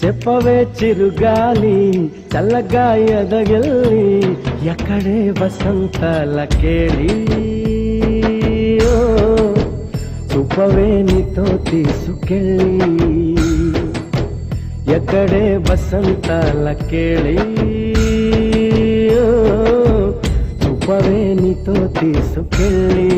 చెప్పవే చిరుగాలి చల్లగా ఎదగెళ్ళి ఎక్కడే వసంతలకేళి చూపవే నీతో తీసుకెళ్ళి ఎక్కడే వసంతలకేళి చూపవే నీతో తీసుకెళ్ళి